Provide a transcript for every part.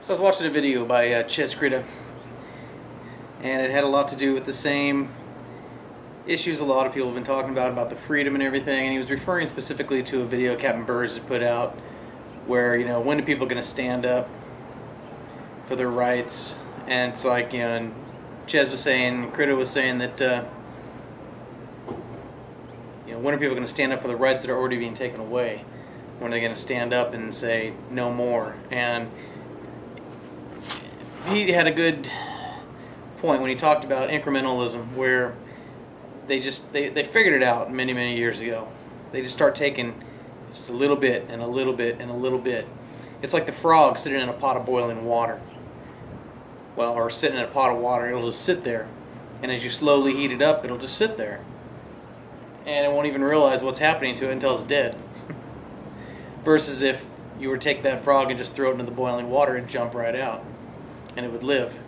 So I was watching a video by ChezKritta, and it had a lot to do with the same issues a lot of people have been talking about the freedom and everything. And he was referring specifically to a video Captain Burrs had put out, where when are people going to stand up for their rights? And it's like and Chez was saying, Kritta was saying that when are people going to stand up for the rights that are already being taken away? When are they going to stand up and say no more? And he had a good point when he talked about incrementalism, where they figured it out many years ago. They just start taking just a little bit and a little bit and a little bit. It's like the frog sitting in a pot of boiling water. Well, or sitting in a pot of water, it'll just sit there, and as you slowly heat it up, it'll just sit there, and it won't even realize what's happening to it until it's dead. Versus if you were to take that frog and just throw it into the boiling water, it'd jump right out, and it would live.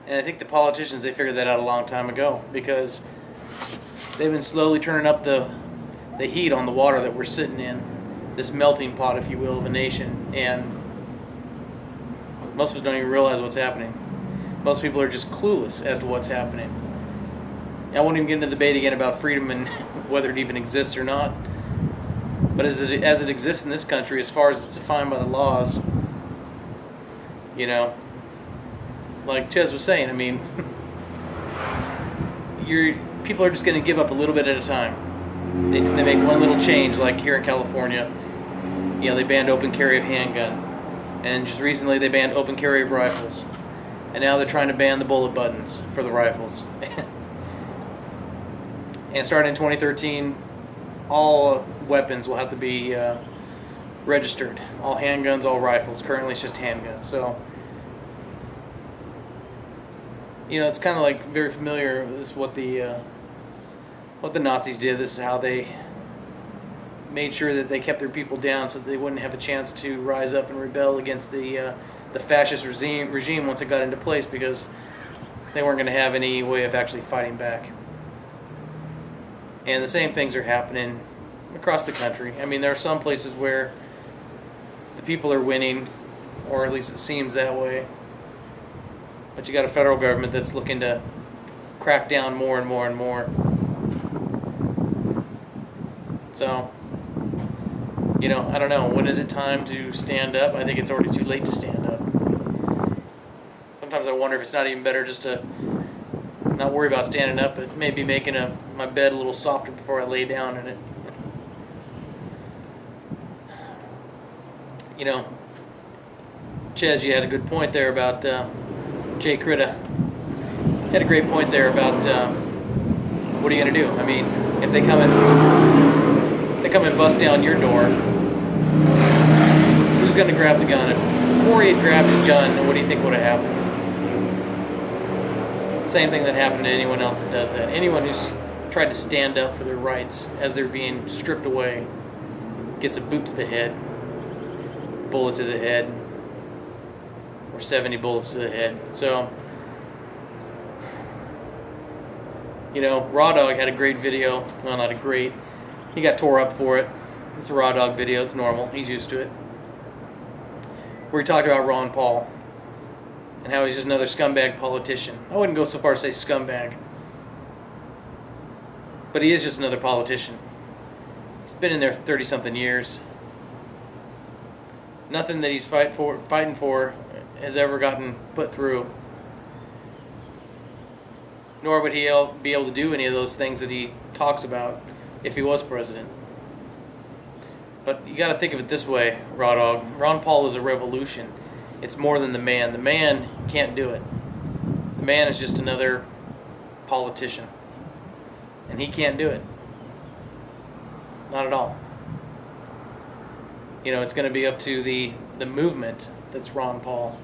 And I think the politicians, they figured that out a long time ago, because they've been slowly turning up the heat on the water that we're sitting in, this melting pot, if you will, of a nation, and most of us don't even realize what's happening. Most people are just clueless as to what's happening. I won't even get into the debate again about freedom and whether it even exists or not. But as it exists in this country, as far as it's defined by the laws, like Chez was saying, people are just going to give up a little bit at a time. They make one little change, like here in California, they banned open carry of handgun. And just recently they banned open carry of rifles. And now they're trying to ban the bullet buttons for the rifles. And starting in 2013, all weapons will have to be registered. All handguns, all rifles. Currently it's just handguns. So, it's kind of like very familiar. This is what the Nazis did. This is how they made sure that they kept their people down so that they wouldn't have a chance to rise up and rebel against the fascist regime once it got into place, because they weren't going to have any way of actually fighting back. And the same things are happening across the country. There are some places where the people are winning, or at least it seems that way. But you got a federal government that's looking to crack down more and more and more. So, I don't know. When is it time to stand up? I think it's already too late to stand up. Sometimes I wonder if it's not even better just to not worry about standing up, but maybe making my bed a little softer before I lay down in it. Chez, you had a good point there about ChezKritta. You had a great point there about what are you going to do? If they come and bust down your door, who's going to grab the gun? If Corey had grabbed his gun, what do you think would have happened? Same thing that happened to anyone else that does that. Anyone who's tried to stand up for their rights as they're being stripped away gets a boot to the head, bullet to the head, or 70 bullets to the head. So, Raw Dog had a great video. Well, not a great. He got tore up for it. It's a Raw Dog video. It's normal. He's used to it. Where he talked about Ron Paul and how he's just another scumbag politician. I wouldn't go so far as to say scumbag, but he is just another politician. He's been in there 30-something years. Nothing that he's fighting for has ever gotten put through. Nor would he be able to do any of those things that he talks about if he was president. But you got to think of it this way, Raw Dog. Ron Paul is a revolution. It's more than the man. The man can't do it. The man is just another politician. And he can't do it. Not at all. It's going to be up to the movement that's Ron Paul.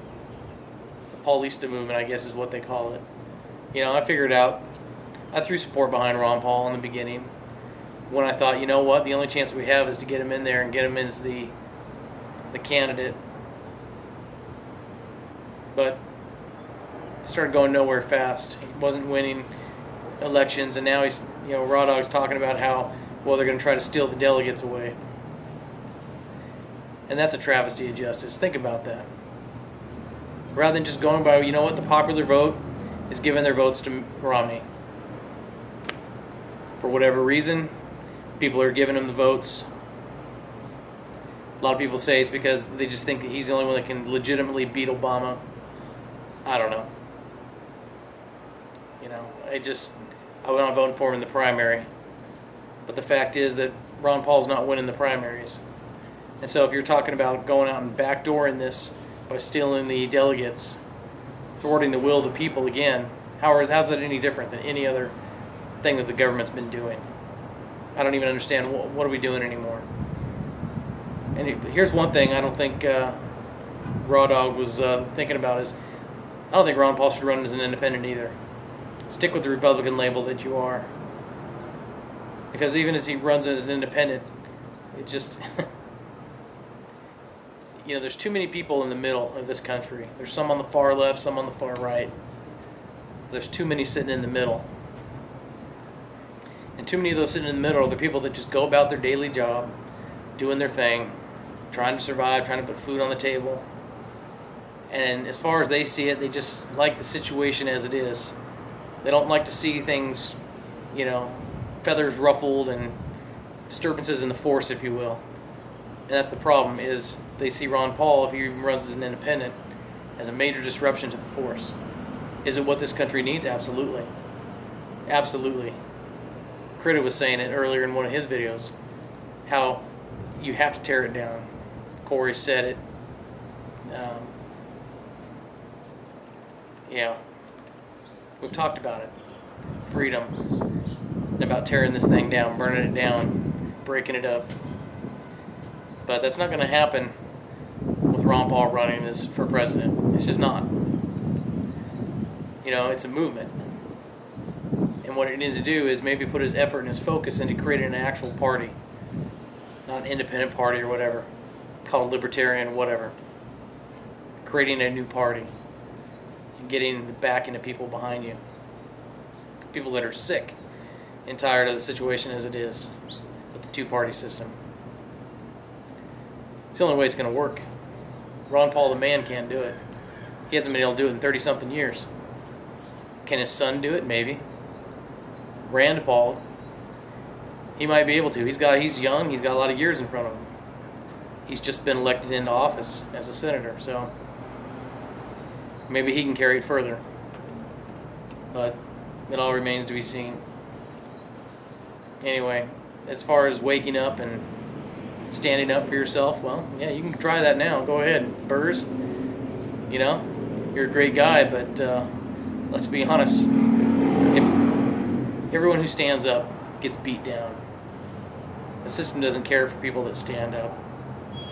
The Paulista movement, I guess is what they call it. I figured out, I threw support behind Ron Paul in the beginning when I thought, what, the only chance we have is to get him in there and get him as the candidate. But it started going nowhere fast. He wasn't winning elections, and now he's, Raw Dog's talking about how, they're going to try to steal the delegates away. And that's a travesty of justice. Think about that. Rather than just going by, the popular vote is giving their votes to Romney. For whatever reason, people are giving him the votes. A lot of people say it's because they just think that he's the only one that can legitimately beat Obama. I don't know. I went on voting for him in the primary. But the fact is that Ron Paul's not winning the primaries. And so if you're talking about going out and backdooring this by stealing the delegates, thwarting the will of the people again, how's that any different than any other thing that the government's been doing? I don't even understand what are we doing anymore. And here's one thing I don't think Raw Dog was thinking about is I don't think Ron Paul should run as an independent either. Stick with the Republican label that you are. Because even as he runs as an independent, it just... there's too many people in the middle of this country. There's some on the far left, some on the far right. There's too many sitting in the middle. And too many of those sitting in the middle are the people that just go about their daily job, doing their thing, trying to survive, trying to put food on the table. And as far as they see it, they just like the situation as it is. They don't like to see things, feathers ruffled and disturbances in the force, if you will. And that's the problem, is they see Ron Paul, if he runs as an independent, as a major disruption to the force. Is it what this country needs? Absolutely. Absolutely. ChezKritta was saying it earlier in one of his videos, how you have to tear it down. Corey said it. We've talked about it. Freedom. And about tearing this thing down, burning it down, breaking it up. But that's not going to happen with Ron Paul running as for president. It's just not. It's a movement. And what it needs to do is maybe put his effort and his focus into creating an actual party. Not an independent party or whatever. Called libertarian, whatever. Creating a new party. And getting the backing of people behind you. People that are sick and tired of the situation as it is with the two-party system. It's the only way it's going to work. Ron Paul, the man, can't do it. He hasn't been able to do it in 30-something years. Can his son do it? Maybe. Rand Paul, he might be able to. He's young. He's got a lot of years in front of him. He's just been elected into office as a senator, so maybe he can carry it further. But it all remains to be seen. Anyway, as far as waking up and standing up for yourself, well, yeah, you can try that now. Go ahead, Burrs. You're a great guy, but let's be honest. If everyone who stands up gets beat down, the system doesn't care for people that stand up.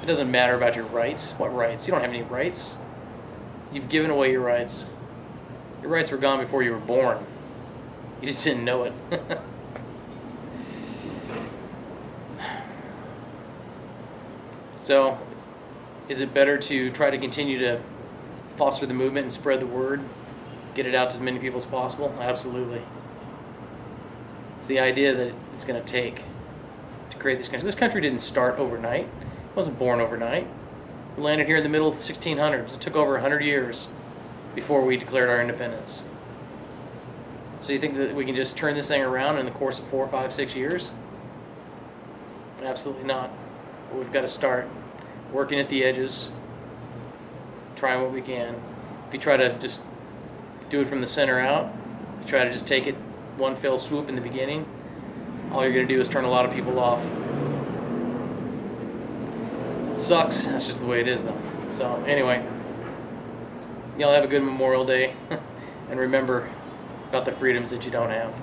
It doesn't matter about your rights. What rights? You don't have any rights. You've given away your rights. Your rights were gone before you were born. You just didn't know it. So, is it better to try to continue to foster the movement and spread the word, get it out to as many people as possible? Absolutely. It's the idea that it's going to take to create this country. This country didn't start overnight. It wasn't born overnight. We landed here in the middle of the 1600s. It took over 100 years before we declared our independence. So you think that we can just turn this thing around in the course of 4, 5, 6 years? Absolutely not. But we've got to start working at the edges, trying what we can. If you try to just do it from the center out, you try to just take it one fell swoop in the beginning, all you're going to do is turn a lot of people off. It sucks. That's just the way it is, though. So anyway, y'all have a good Memorial Day, and remember about the freedoms that you don't have.